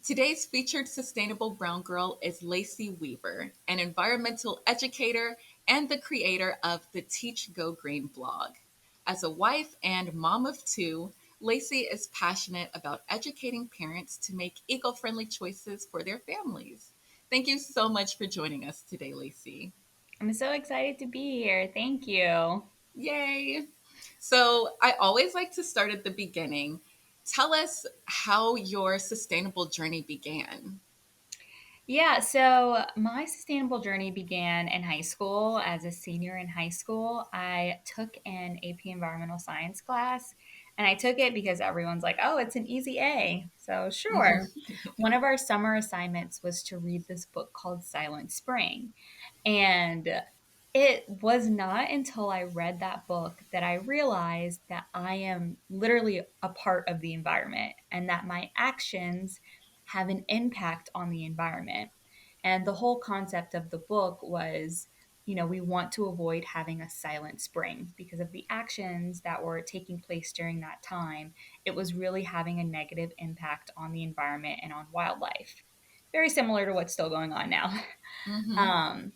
Today's featured sustainable brown girl is Lacie Wever, an environmental educator and the creator of the Teach Go Green blog. As a wife and mom of two, Lacie is passionate about educating parents to make eco friendly choices for their families. Thank you so much for joining us today, Lacie. I'm so excited to be here. Thank you. Yay! So, I always like to start at the beginning. Tell us how your sustainable journey began. Yeah, so my sustainable journey began in high school. As a senior in high school, I took an AP environmental science class, and I took it because everyone's like, oh, it's an easy A. So, sure. One of our summer assignments was to read this book called Silent Spring. And it was not until I read that book that I realized that I am literally a part of the environment and that my actions have an impact on the environment. And the whole concept of the book was, we want to avoid having a silent spring because of the actions that were taking place during that time. It was really having a negative impact on the environment and on wildlife. Very similar to what's still going on now. Hmm. Um,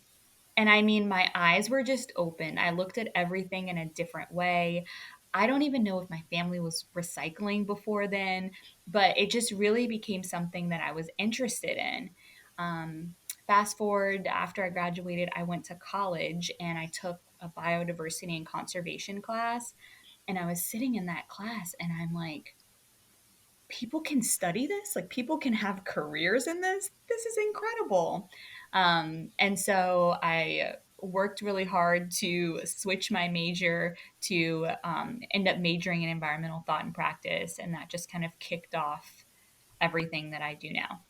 and I mean, my eyes were just open. I looked at everything in a different way. I don't even know if my family was recycling before then, but it just really became something that I was interested in. Um, Fast forward after I graduated, I went to college and I took a biodiversity and conservation class. And I was sitting in that class and I'm like, people can study this, like people can have careers in this is incredible. And so I worked really hard to switch my major to end up majoring in environmental thought and practice, and that just kind of kicked off everything that I do now.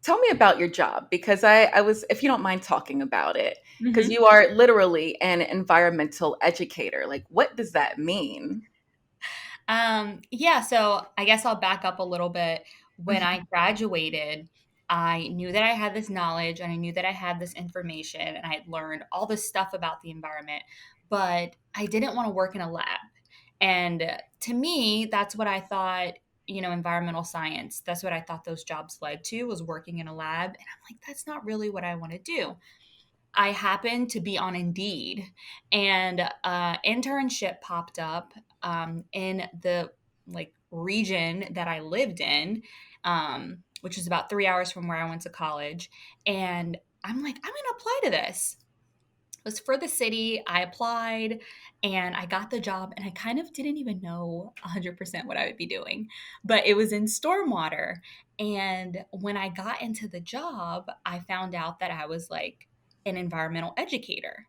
Tell me about your job because I was, if you don't mind talking about it, because Mhm. you are literally an environmental educator. Like, what does that mean? Yeah, so I guess I'll back up a little bit. When I Mhm. graduated, I knew that I had this knowledge and I knew that I had this information and I had learned all this stuff about the environment, but I didn't want to work in a lab. And to me, that's what I thought, environmental science, that's what I thought those jobs led to, was working in a lab. And I'm like, that's not really what I want to do. I happened to be on Indeed, and internship popped up in the region that I lived in, which is about 3 hours from where I went to college. And I'm like, I'm gonna apply to this. It was for the city. I applied and I got the job, and I kind of didn't even know 100% what I would be doing, but it was in stormwater. And when I got into the job, I found out that I was like an environmental educator.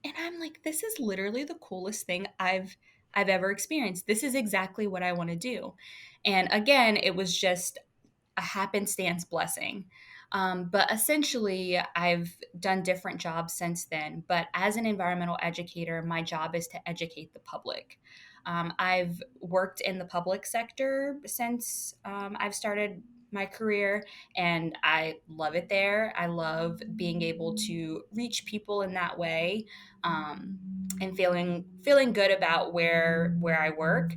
And I'm like, this is literally the coolest thing I've ever experienced. This is exactly what I want to do. And again, it was just a happenstance blessing. But essentially, I've done different jobs since then. But as an environmental educator, my job is to educate the public. I've worked in the public sector since I've started my career, and I love it there. I love being able to reach people in that way, and feeling good about where I work.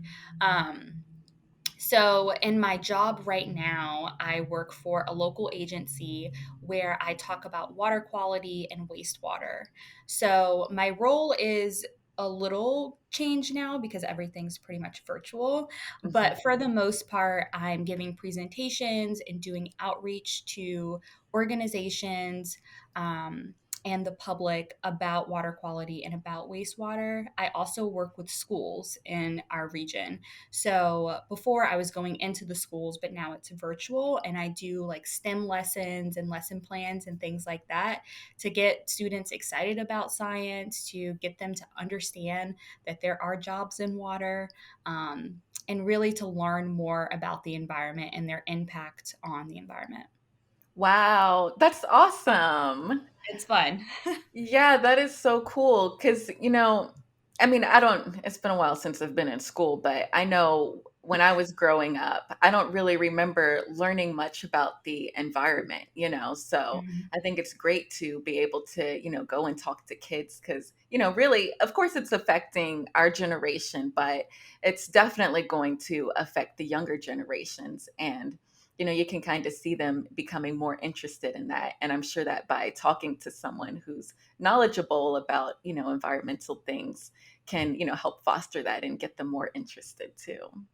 So, in my job right now, I work for a local agency where I talk about water quality and wastewater. So, my role is a little changed now because everything's pretty much virtual. Mhm. But for the most part, I'm giving presentations and doing outreach to organizations. And the public about water quality and about wastewater. I also work with schools in our region. So before I was going into the schools, but now it's virtual, and I do like STEM lessons and lesson plans and things like that to get students excited about science, to get them to understand that there are jobs in water, and really to learn more about the environment and their impact on the environment. Wow, that's awesome. It's fun. Yeah, that is so cool. Because, I mean, it's been a while since I've been in school, but I know when I was growing up, I don't really remember learning much about the environment, So Mhm. I think it's great to be able to, go and talk to kids because, really, of course, it's affecting our generation, but it's definitely going to affect the younger generations. And you can kind of see them becoming more interested in that. And I'm sure that by talking to someone who's knowledgeable about, environmental things can, help foster that and get them more interested too.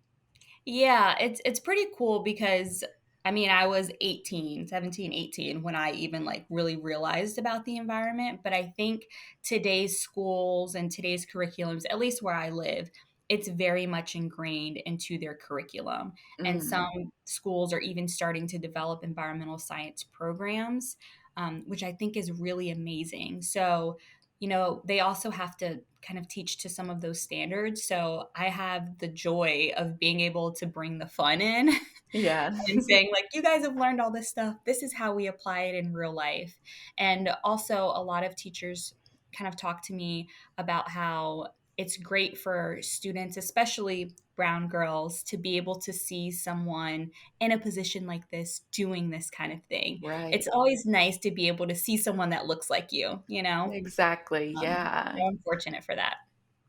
Yeah, it's pretty cool because I mean, I was 18, 17, 18 when I even like really realized about the environment, but I think today's schools and today's curriculums, at least where I live, it's very much ingrained into their curriculum. And some Mm, schools are even starting to develop environmental science programs, which I think is really amazing. So, they also have to kind of teach to some of those standards. So I have the joy of being able to bring the fun in yeah. and saying, like, you guys have learned all this stuff. This is how we apply it in real life. And also, a lot of teachers kind of talk to me about how it's great for students, especially brown girls, to be able to see someone in a position like this doing this kind of thing. It's Right. always nice to be able to see someone that looks like you, you know? Exactly. Yeah. So I'm fortunate for that.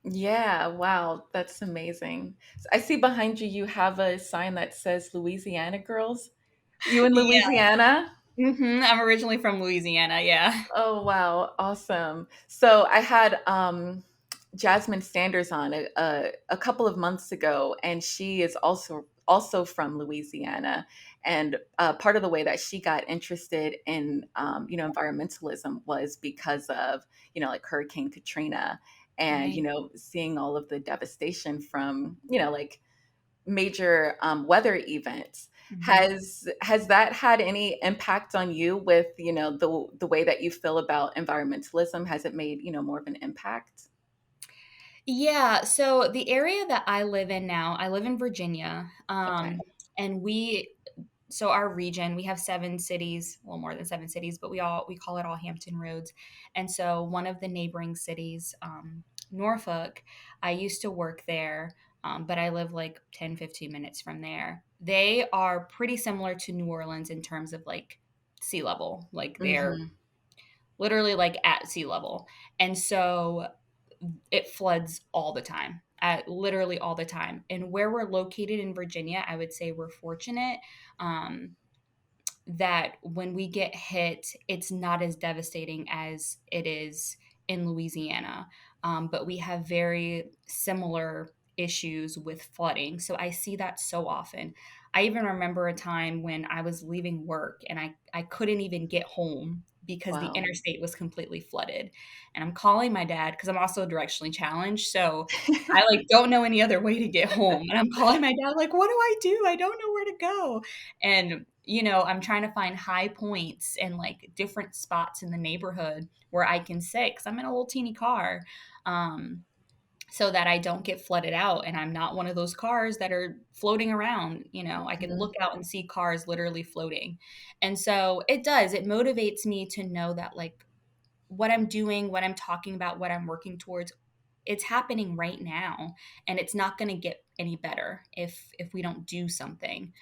Yeah. Wow. That's amazing. I see behind you, you have a sign that says Louisiana Girls. You in Yeah. Louisiana? I'm originally from Louisiana, yeah. Oh, wow. Awesome. So I had Jasmine Sanders on a couple of months ago, and she is also from Louisiana. And part of the way that she got interested in environmentalism was because of like Hurricane Katrina, and Right. seeing all of the devastation from like major weather events. Mhm. Has that had any impact on you with the way that you feel about environmentalism? Has it made more of an impact? Yeah, so the area that I live in now, I live in Virginia, Okay. and so our region, we have 7 cities, well, more than 7 cities, but we call it all Hampton Roads. And so one of the neighboring cities, Norfolk, I used to work there, but I live like 10, 15 minutes from there. They are pretty similar to New Orleans in terms of like sea level. Like they're Hmm. literally like at sea level. And so it floods all the time, literally all the time. And where we're located in Virginia, I would say we're fortunate. Um, that when we get hit, it's not as devastating as it is in Louisiana. But we have very similar issues with flooding. So I see that so often. I even remember a time when I was leaving work and I couldn't even get home because the Wow. interstate was completely flooded. And I'm calling my dad because I'm also directionally challenged. So I like don't know any other way to get home. And I'm calling my dad, like, what do I do? I don't know where to go. And I'm trying to find high points and like different spots in the neighborhood where I can sit because I'm in a little teeny car, um, so that I don't get flooded out and I'm not one of those cars that are floating around. I can look Mhm. out and see cars literally floating. And so it motivates me to know that like what I'm doing, what I'm talking about, what I'm working towards, it's happening right now, and it's not going to get any better if we don't do something.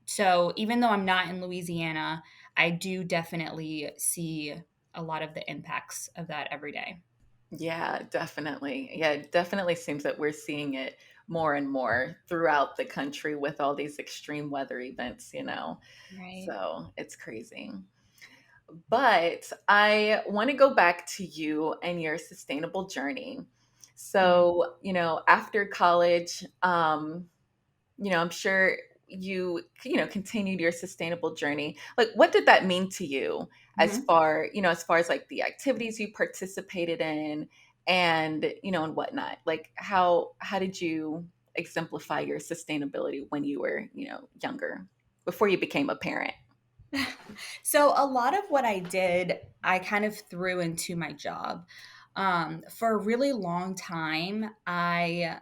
So even though I'm not in Louisiana, I do definitely see a lot of the impacts of that every day. Yeah, definitely. Yeah, it definitely seems that we're seeing it more and more throughout the country with all these extreme weather events. Right. So it's crazy. But I want to go back to you and your sustainable journey. Mhm. So, after college, I'm sure you continued your sustainable journey. Like, what did that mean to you Mhm. as far as like the activities you participated in and whatnot? Like, how did you exemplify your sustainability when you were, younger, before you became a parent? So a lot of what I did, I kind of threw into my job. For a really long time, I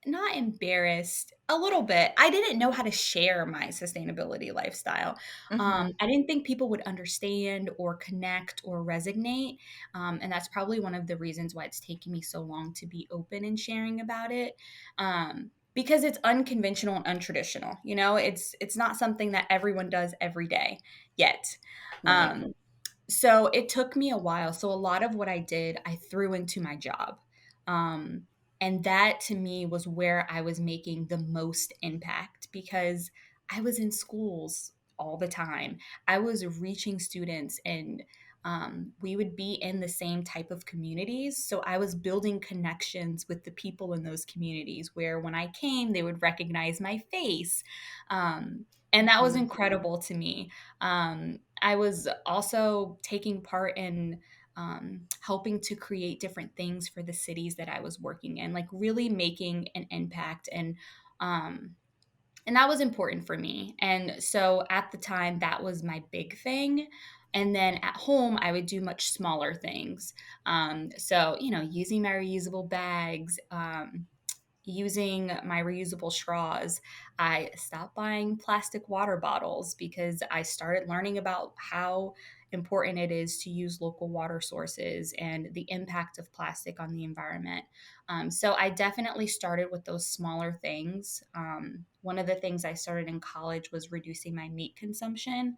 not embarrassed, a little bit. I didn't know how to share my sustainability lifestyle. Hmm. I didn't think people would understand or connect or resonate, and that's probably one of the reasons why it's taken me so long to be open and sharing about it. Because it's unconventional and untraditional. It's not something that everyone does every day yet. Right. Um, so it took me a while. So a lot of what I did, I threw into my job. Um, And that to me was where I was making the most impact because I was in schools all the time. I was reaching students and we would be in the same type of communities. So I was building connections with the people in those communities where when I came, they would recognize my face. And that was Mhm. incredible to me. I was also taking part in helping to create different things for the cities that I was working in, like really making an impact. Um, and that was important for me. And so at the time, that was my big thing. And then at home, I would do much smaller things. So, using my reusable bags, using my reusable straws. I stopped buying plastic water bottles because I started learning about how important it is to use local water sources and the impact of plastic on the environment. So I definitely started with those smaller things. One of the things I started in college was reducing my meat consumption,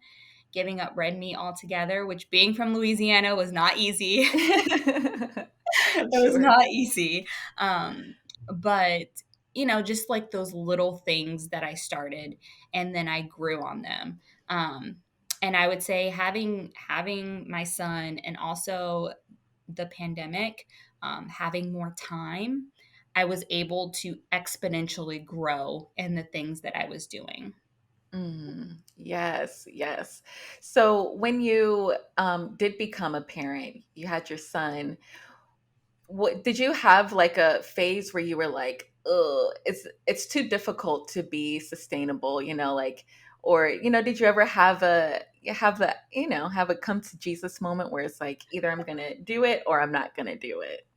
giving up red meat altogether, which being from Louisiana was not easy. I'm It was sure. not easy. But just like those little things that I started and then I grew on them. And I would say having my son and also the pandemic, having more time, I was able to exponentially grow in the things that I was doing. Yes, yes. So when you did become a parent, you had your son. What did you have like a phase where you were like, "Ugh, it's too difficult to be sustainable," like, or did you ever have a come to Jesus moment where it's like either I'm gonna do it or I'm not gonna do it?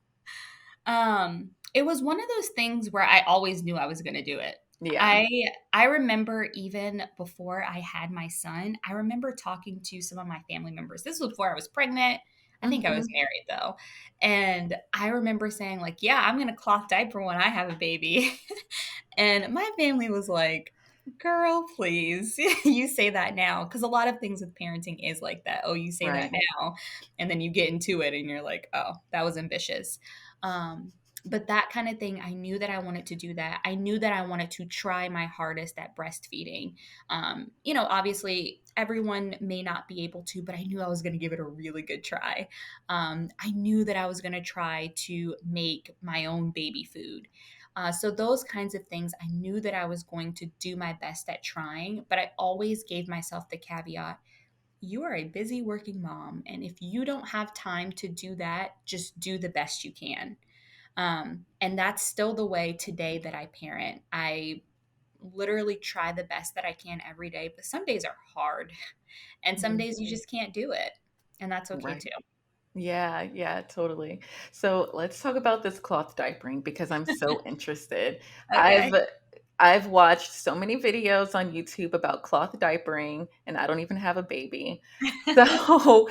It was one of those things where I always knew I was going to do it. Yeah. I I remember even before I had my son, I remember talking to some of my family members. This was before I was pregnant. I think I was Hmm. married though. And I remember saying like, "Yeah, I'm going to cloth diaper when I have a baby." And my family was like, "Girl, please." You say that now because a lot of things with parenting is like that. Oh, you say that Right. now and then you get into it and you're like, "Oh, that was ambitious." Um, but that kind of thing, I knew that I wanted to do that. I knew that I wanted to try my hardest at breastfeeding. Obviously, everyone may not be able to, but I knew I was going to give it a really good try. I knew that I was going to try to make my own baby food. So, those kinds of things, I knew that I was going to do my best at trying, but I always gave myself the caveat: you are a busy working mom. And if you don't have time to do that, just do the best you can. And that's still the way today that I parent. I literally try the best that I can every day, but some days are hard and some Mhm. days you just can't do it. And that's okay Right. too. Yeah, yeah, totally. So let's talk about this cloth diapering because I'm so interested. I've Okay. I've watched so many videos on YouTube about cloth diapering, and I don't even have a baby. So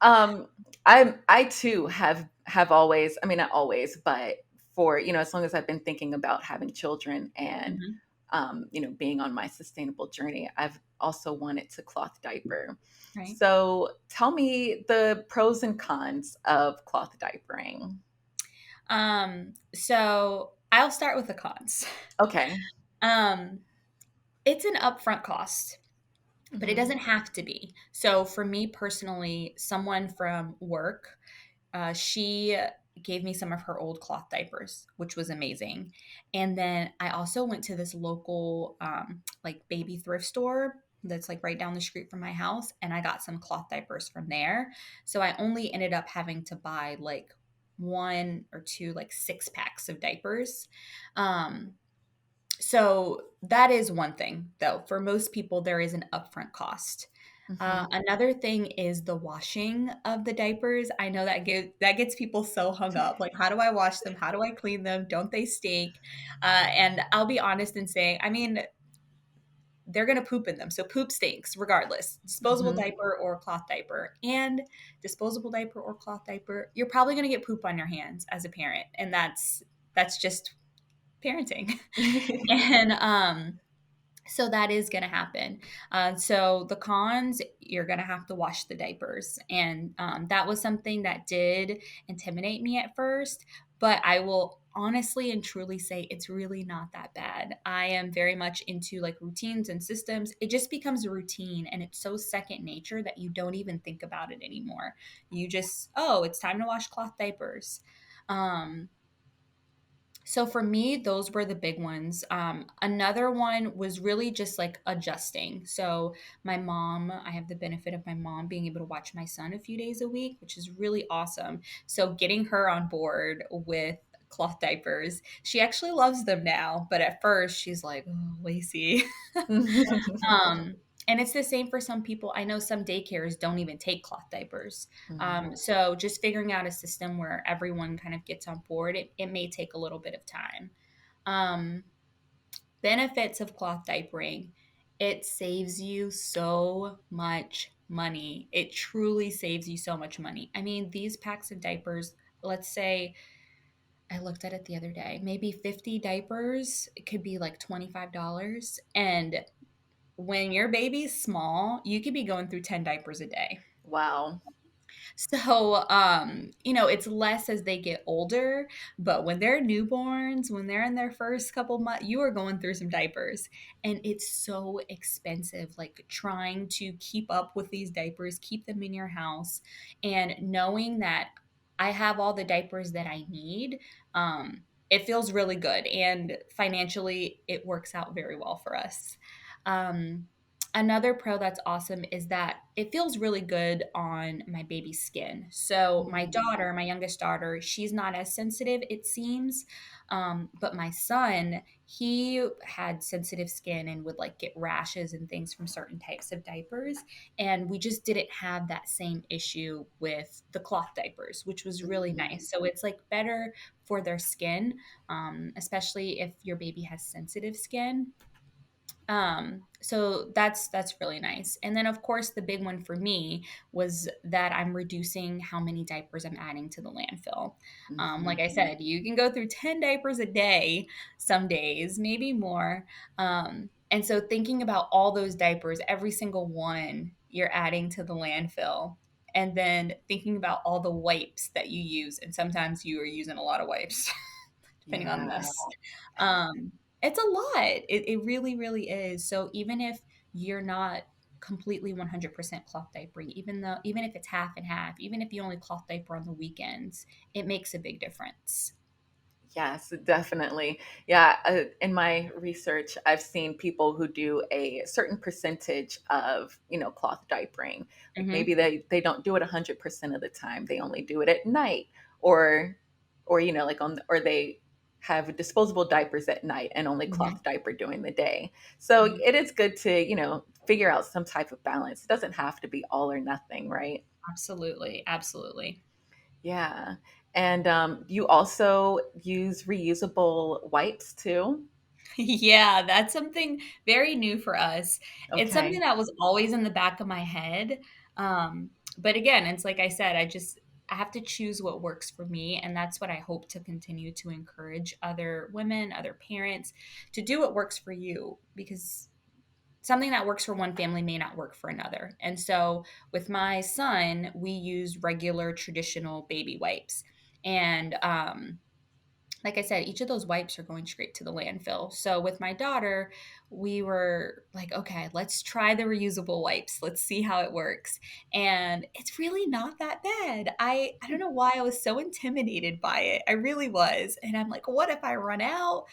um I too have always, I mean not always, but for as long as I've been thinking about having children and Mhm. being on my sustainable journey, I've also wanted to cloth diaper. Right. So tell me the pros and cons of cloth diapering. So I'll start with the cons. Okay. Um, it's an upfront cost, but it Hmm. doesn't have to be. So for me personally, someone from work, she gave me some of her old cloth diapers, which was amazing. And then I also went to this local, like baby thrift store that's like right down the street from my house, and I got some cloth diapers from there. So I only ended up having to buy like one or two, like 6 packs of diapers. Um, so that is one thing, though. For most people, there is an upfront cost. Hmm. Another thing is the washing of the diapers. I know that gets people so hung up. Like, how do I wash them? How do I clean them? Don't they stink? And I'll be honest in saying, I mean, they're gonna poop in them, so poop stinks regardless. Disposable Hmm. diaper or cloth diaper, and disposable diaper or cloth diaper, you're probably gonna get poop on your hands as a parent, and that's just parenting. And so that is going to happen. So the cons, you're going to have to wash the diapers. And that was something that did intimidate me at first. But I will honestly and truly say it's really not that bad. I am very much into like routines and systems. It just becomes a routine and it's so second nature that you don't even think about it anymore. You just, oh, it's time to wash cloth diapers. Um, so for me, those were the big ones. Another one was really just like adjusting. So my mom, I have the benefit of my mom being able to watch my son a few days a week, which is really awesome. So getting her on board with cloth diapers, she actually loves them now. But at first, she's like, oh, Lacey. Um, and it's the same for some people. I know some daycares don't even take cloth diapers. Mm. So just figuring out a system where everyone kind of gets on board, it may take a little bit of time. Um, Benefits of cloth diapering, it saves you so much money. It truly saves you so much money. I mean, these packs of diapers, let's say I looked at it the other day, maybe 50 diapers, it could be like $25. And when your baby's small, you could be going through 10 diapers a day. Wow. So, it's less as they get older, but when they're newborns, when they're in their first couple months, you are going through some diapers. And it's so expensive, like trying to keep up with these diapers, keep them in your house, and knowing that I have all the diapers that I need. It feels really good. And financially, it works out very well for us. Um, Another pro that's awesome is that it feels really good on my baby's skin. So my Mm. daughter, my youngest daughter, she's not as sensitive, it seems. But my son, he had sensitive skin and would like get rashes and things from certain types of diapers. And we just didn't have that same issue with the cloth diapers, which was really Mm. nice. So it's like better for their skin, especially if your baby has sensitive skin. So that's really nice. And then of course the big one for me was that I'm reducing how many diapers I'm adding to the landfill. Like Mhm. I said, you can go through 10 diapers a day some days, maybe more. And so thinking about all those diapers, every single one you're adding to the landfill. And then thinking about all the wipes that you use, and sometimes you are using a lot of wipes, depending on Yeah. this. Um, it's a lot. It really, really is. So even if you're not completely 100% cloth diapering, even if it's half and half, even if you only cloth diaper on the weekends, it makes a big difference. Yes, definitely. Yeah, in my research, I've seen people who do a certain percentage of, cloth diapering. Like Hmm. maybe they don't do it 100% of the time. They only do it at night or like or they have disposable diapers at night and only Hmm. cloth diaper during the day. So Hmm. it is good to, figure out some type of balance. It doesn't have to be all or nothing, right? Absolutely, absolutely. Yeah. And you also use reusable wipes too? Yeah, that's something very new for us. It's something Okay. that was always in the back of my head. But again, it's like I said, I have to choose what works for me. And that's what I hope to continue to encourage other women, other parents to do what works for you because something that works for one family may not work for another. And so with my son, we use regular traditional baby wipes. And like I said, each of those wipes are going straight to the landfill. So with my daughter, we were like, okay, let's try the reusable wipes. Let's see how it works. And it's really not that bad. I don't know why I was so intimidated by it. I really was. And I'm like, what if I run out?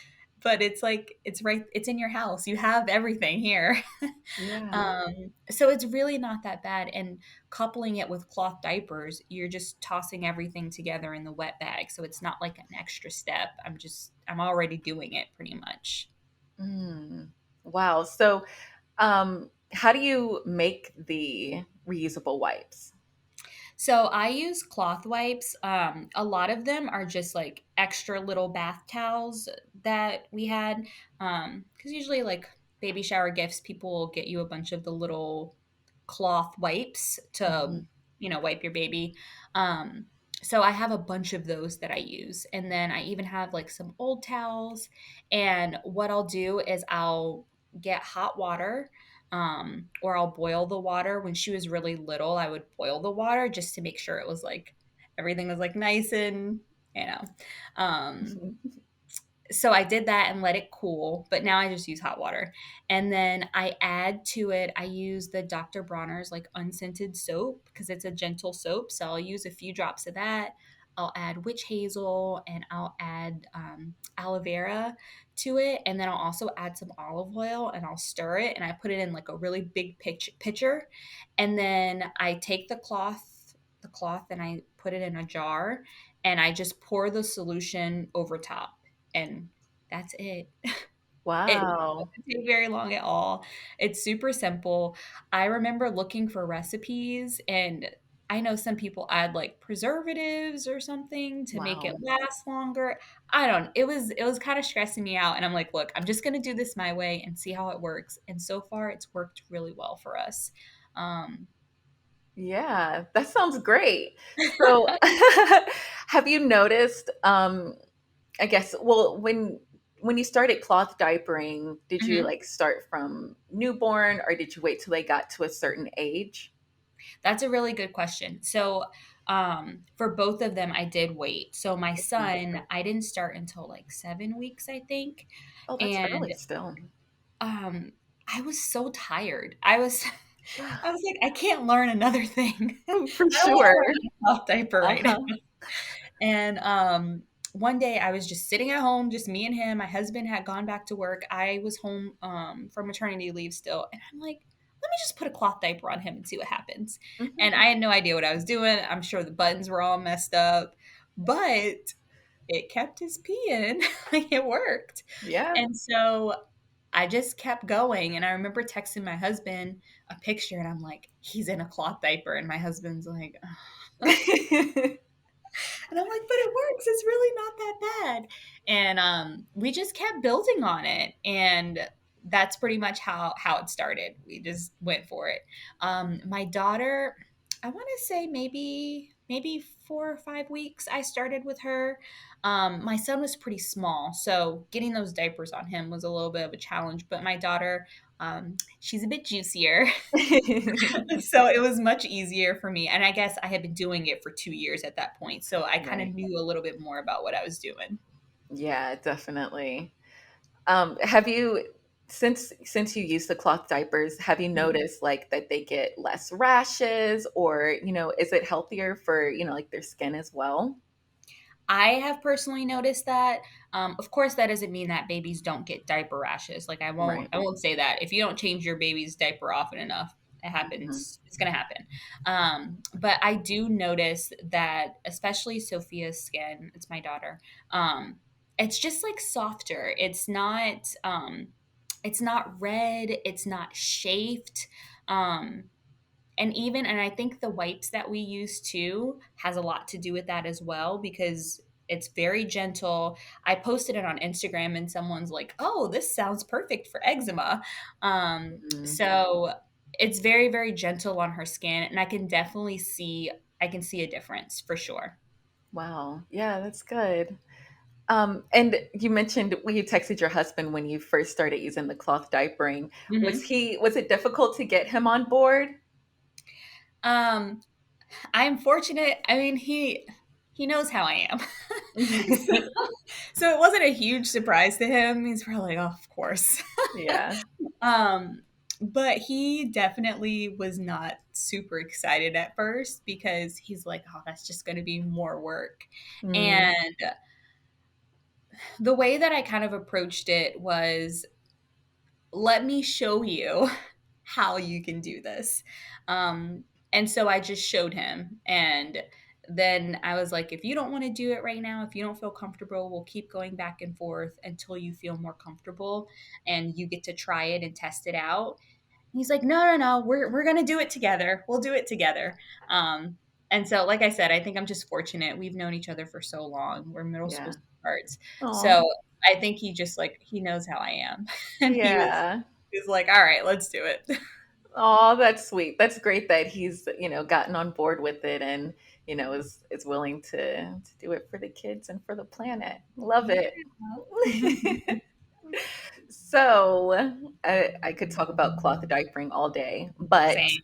But it's like it's in your house. You have everything here. Yeah. So it's really not that bad. And coupling it with cloth diapers, you're just tossing everything together in the wet bag. So it's not like an extra step. I'm already doing it pretty much. Mm. Wow. So, how do you make the reusable wipes? So I use cloth wipes. A lot of them are just like extra little bath towels that we had. Because usually, like baby shower gifts, people will get you a bunch of the little cloth wipes to, Hmm. wipe your baby. Um, so I have a bunch of those that I use. And then I even have like some old towels. And what I'll do is I'll get hot water, or I'll boil the water. When she was really little, I would boil the water just to make sure it was like everything was like nice and you know. Um, so I did that and let it cool, but now I just use hot water. And then I add to it, I use the Dr. Bronner's like unscented soap because it's a gentle soap. So I'll use a few drops of that. I'll add witch hazel and I'll add aloe vera to it. And then I'll also add some olive oil and I'll stir it and I put it in like a really big pitcher. And then I take the cloth and I put it in a jar and I just pour the solution over top and that's it. It Wow. doesn't take very long at all. It's super simple. I remember looking for recipes, and I know some people add like preservatives or something to make it Wow. last longer. I don't. It was kind of stressing me out, and I'm like, look, I'm just gonna do this my way and see how it works. And so far, it's worked really well for us. Um, Yeah, that sounds great. So, have you noticed, I guess, well, when you started cloth diapering, did you mhm. like start from newborn or did you wait till they got to a certain age? That's a really good question. So, for both of them, I did wait. So, my Mhm. son, I didn't start until like 7 weeks, I think. Oh, that's And early still. um, I was so tired. I was like, I can't learn another thing. For I don't want sure. to learn a cloth diaper right Uh-huh. now. And one day I was just sitting at home, just me and him. My husband had gone back to work. I was home from maternity leave still. And I'm like, let me just put a cloth diaper on him and see what happens. Mhm. And I had no idea what I was doing. I'm sure the buttons were all messed up, but it kept his pee in. Like it worked. Yeah. And so I just kept going. And I remember texting my husband a picture and I'm like, he's in a cloth diaper. And my husband's like, and I'm like, but it works. It's really not that bad. And we just kept building on it. And that's pretty much how it started. We just went for it. My daughter, I want to say maybe 4 or 5 weeks I started with her. My son was pretty small, so getting those diapers on him was a little bit of a challenge. But my daughter, she's a bit juicier, so it was much easier for me. And I guess I had been doing it for 2 years at that point. So I kind of Right. knew a little bit more about what I was doing. Yeah, definitely. Have you since you use the cloth diapers, have you Mhm. noticed like that they get less rashes or, is it healthier for, like their skin as well? I have personally noticed that. Of course, that doesn't mean that babies don't get diaper rashes. Like Right. I won't say that. If you don't change your baby's diaper often enough, it Mhm. happens. It's gonna happen. But I do notice that, especially Sophia's skin. It's my daughter. Um, it's just like softer. It's not red. It's not chafed. Um, and I think the wipes that we use too has a lot to do with that as well because it's very gentle. I posted it on Instagram and someone's like, "Oh, this sounds perfect for eczema." Mhm. So it's very very gentle on her skin and I can see a difference for sure. Wow. Yeah, that's good. And you mentioned when you texted your husband when you first started using the cloth diapering. Mhm. Was it difficult to get him on board? Um I'm fortunate. I mean, he knows how I am. so, so it wasn't a huge surprise to him. He's probably like, "Oh, of course." Yeah. Um, but he definitely was not super excited at first because he's like, "Oh, that's just going to be more work." Mm, And the way that I kind of approached it was, "Let me show you how you can do this." And so I just showed him. And then I was like, if you don't want to do it right now, if you don't feel comfortable, we'll keep going back and forth until you feel more comfortable and you get to try it and test it out. And he's like, no, no, no, we're going to do it together. We'll do it together. Um, and so, like I said, I think I'm just fortunate. We've known each other for so long. We're middle school yeah. sweethearts. Oh, So I think he just like, he knows how I am. And yeah. he was like, all right, let's do it. Oh, that's sweet. That's great that he's, gotten on board with it and, is willing to do it for the kids and for the planet. Love Yeah. it. So, I could talk about cloth diapering all day, but Same.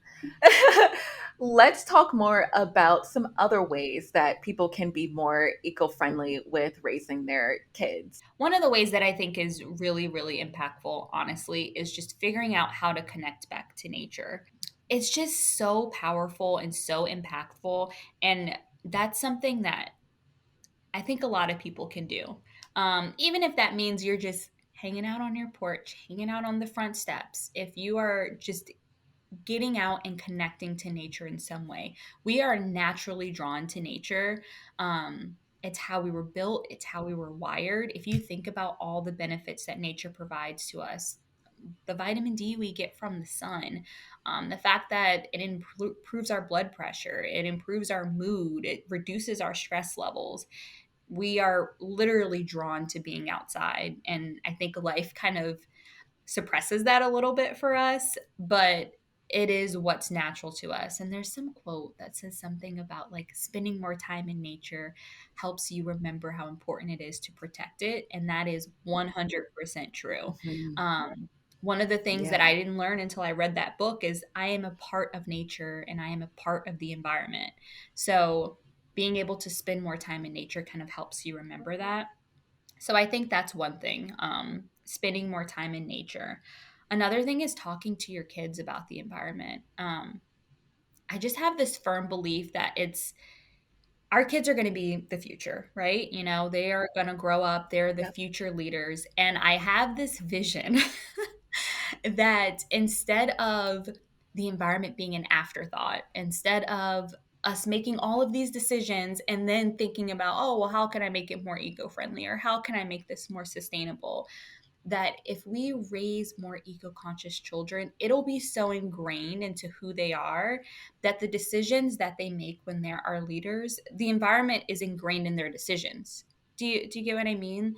Let's talk more about some other ways that people can be more eco-friendly with raising their kids. One of the ways that I think is really, really impactful, honestly, is just figuring out how to connect back to nature. It's just so powerful and so impactful. And that's something that I think a lot of people can do. Even if that means you're just hanging out on your porch, hanging out on the front steps, if you are just getting out and connecting to nature in some way. We are naturally drawn to nature. It's how we were built, it's how we were wired. If you think about all the benefits that nature provides to us, the vitamin D we get from the sun, the fact that it improves our blood pressure, it improves our mood, it reduces our stress levels. We are literally drawn to being outside. And I think life kind of suppresses that a little bit for us, but it is what's natural to us. And there's some quote that says something about like spending more time in nature helps you remember how important it is to protect it. And that is 100% true. Mhm. One of the things that Yeah. I didn't learn until I read that book is I am a part of nature and I am a part of the environment. So being able to spend more time in nature kind of helps you remember that. So I think that's one thing, spending more time in nature. Another thing is talking to your kids about the environment. I just have this firm belief that it's our kids are going to be the future, right? You know, they are going to grow up, they're the Yep. future leaders. And I have this vision that instead of the environment being an afterthought, instead of us making all of these decisions and then thinking about, oh, well, how can I make it more eco friendly or how can I make this more sustainable? That if we raise more eco conscious children, it'll be so ingrained into who they are that the decisions that they make when they're our leaders, the environment is ingrained in their decisions. Do you get what I mean?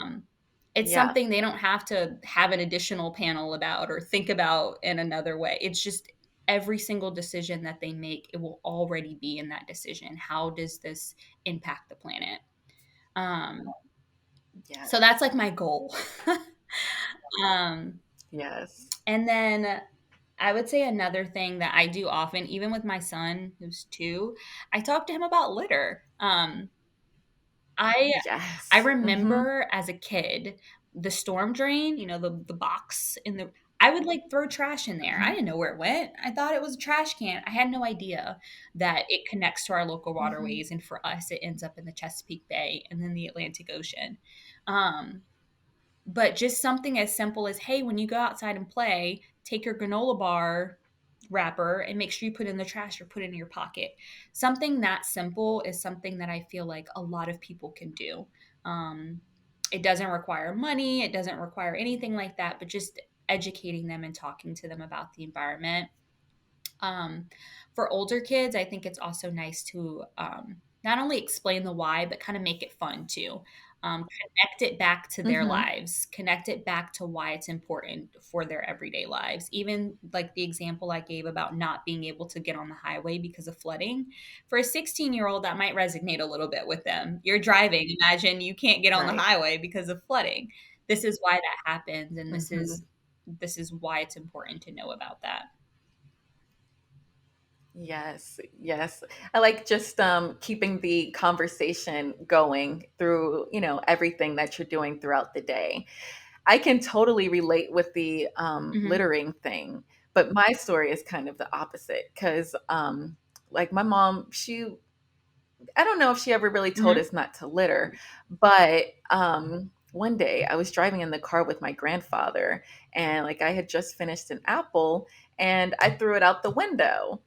Um, it's Yeah. something they don't have to have an additional panel about or think about in another way. It's just every single decision that they make, it will already be in that decision. How does this impact the planet? Um, so Yes. that's like my goal. um, Yes. and then I would say another thing that I do often, even with my son who's 2, I talk to him about litter. I I Yes. Hmm. remember as a kid, the storm drain, the box in the I would like throw trash in there. I Hmm. didn't know where it went. I thought it was a trash can. I had no idea that it connects to our local Hmm. waterways, and for us, it ends up in the Chesapeake Bay and then the Atlantic Ocean. Um, but just something as simple as, hey, when you go outside and play, take your granola bar wrapper and make sure you put it in the trash or put it in your pocket. Something that simple is something that I feel like a lot of people can do. Um, it doesn't require money, it doesn't require anything like that, but just educating them and talking to them about the environment. um, for older kids, I think it's also nice to not only explain the why, but kind of make it fun too. Connect it back to their Hmm. lives, connect it back to why it's important for their everyday lives. Even like the example I gave about not being able to get on the highway because of flooding. For a 16-year-old, that might resonate a little bit with them. You're driving, imagine you can't get on the Right. highway because of flooding. This is why that happens, and this Hmm. is this is why it's important to know about that. Yes. Yes. I like just keeping the conversation going through, everything that you're doing throughout the day. I can totally relate with the Hmm. littering thing, but my story is kind of the opposite because, like, my mom, I don't know if she ever really told Hmm. us not to litter, but one day I was driving in the car with my grandfather, and like I had just finished an apple, and I threw it out the window.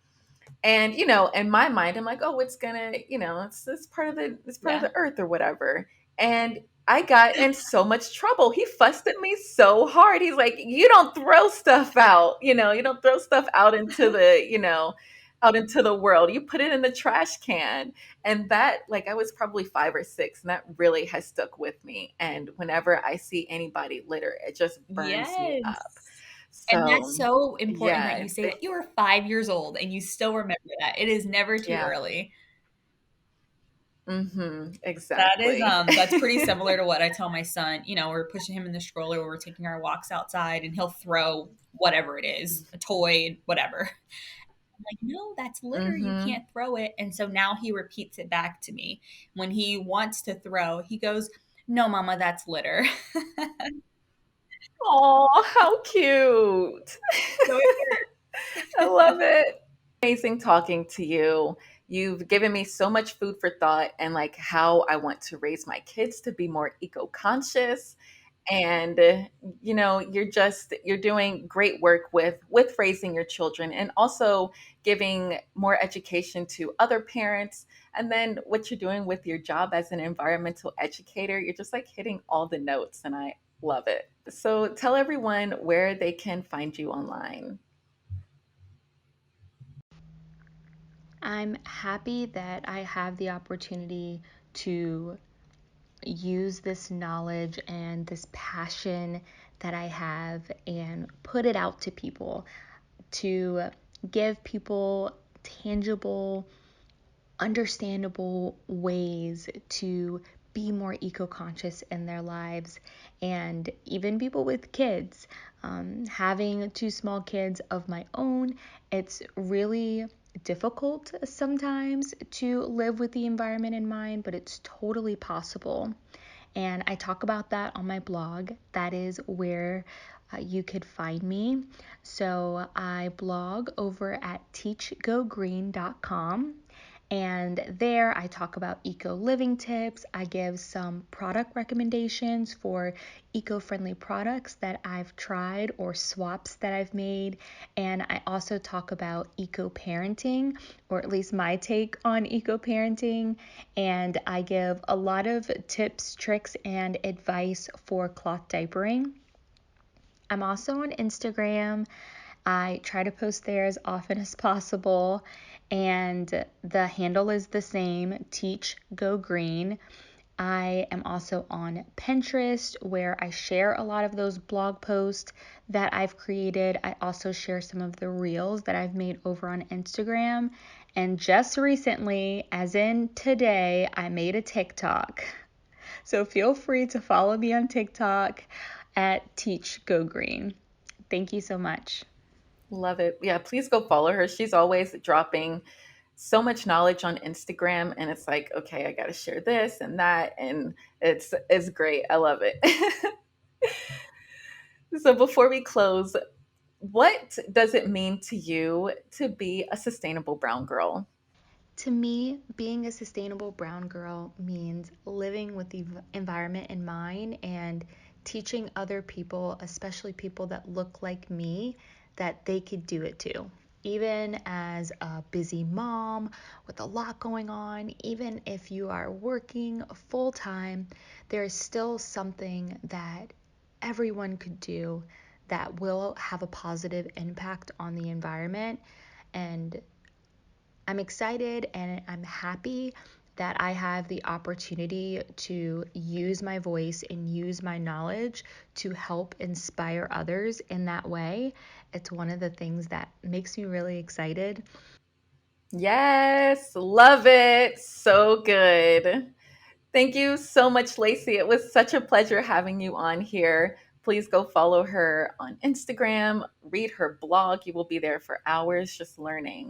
And in my mind, I'm like, oh, it's gonna, it's part of Yeah. the earth or whatever. And I got in so much trouble. He fussed at me so hard. He's like, you don't throw stuff out, you don't throw stuff out into the, out into the world. You put it in the trash can. And that, like, I was probably 5 or 6, and that really has stuck with me. And whenever I see anybody litter, it just burns me up. Yes. And that's So so important that yeah, you say that. You are 5 years old and you still remember that. It is never too yeah. early. Exactly. That's pretty similar to what I tell my son. We're pushing him in the stroller, we're taking our walks outside, and he'll throw whatever it is, a toy, whatever. like, no, that's litter. You Mm-hmm. can't throw it. And so now he repeats it back to me. When he wants to throw, he goes, no, mama, that's litter. Oh, how cute. So it works. I love it. Amazing talking to you. You've given me so much food for thought and like how I want to raise my kids to be more eco-conscious. And you're doing great work with raising your children and also giving more education to other parents. And then what you're doing with your job as an environmental educator, you're just like hitting all the notes and I love it. So tell everyone where they can find you online. I'm happy that I have the opportunity to use this knowledge and this passion that I have and put it out to people, to give people tangible, understandable ways to be more eco conscious in their lives, and even people with kids. Having two small kids of my own, it's really difficult sometimes to live with the environment in mind, but it's totally possible. And I talk about that on my blog. That is where you could find me. So I blog over at teachgogreen.com. And there I talk about eco living tips. I give some product recommendations for eco friendly products that I've tried or swaps that I've made. And I also talk about eco parenting, or at least my take on eco parenting. And I give a lot of tips, tricks, and advice for cloth diapering. I'm also on Instagram. I try to post there as often as possible, and the handle is the same, Teach Go Green. I am also on Pinterest where I share a lot of those blog posts that I've created. I also share some of the reels that I've made over on Instagram. And just recently, as in today, I made a TikTok. So feel free to follow me on TikTok at Teach Go Green. Thank you so much. Love it. Yeah, please go follow her. She's always dropping so much knowledge on Instagram and it's like, okay, I got to share this and that and it's great. I love it. So before we close, what does it mean to you to be a sustainable brown girl? To me, being a sustainable brown girl means living with the environment in mind and teaching other people, especially people that look like me, that they could do it too. Even as a busy mom with a lot going on, even if you are working full time, there is still something that everyone could do that will have a positive impact on the environment. And I'm excited and I'm happy that I have the opportunity to use my voice and use my knowledge to help inspire others in that way. It's one of the things that makes me really excited. Yes, love it. So good. Thank you so much, Lacey. It was such a pleasure having you on here. Please go follow her on Instagram, read her blog. You will be there for hours just learning.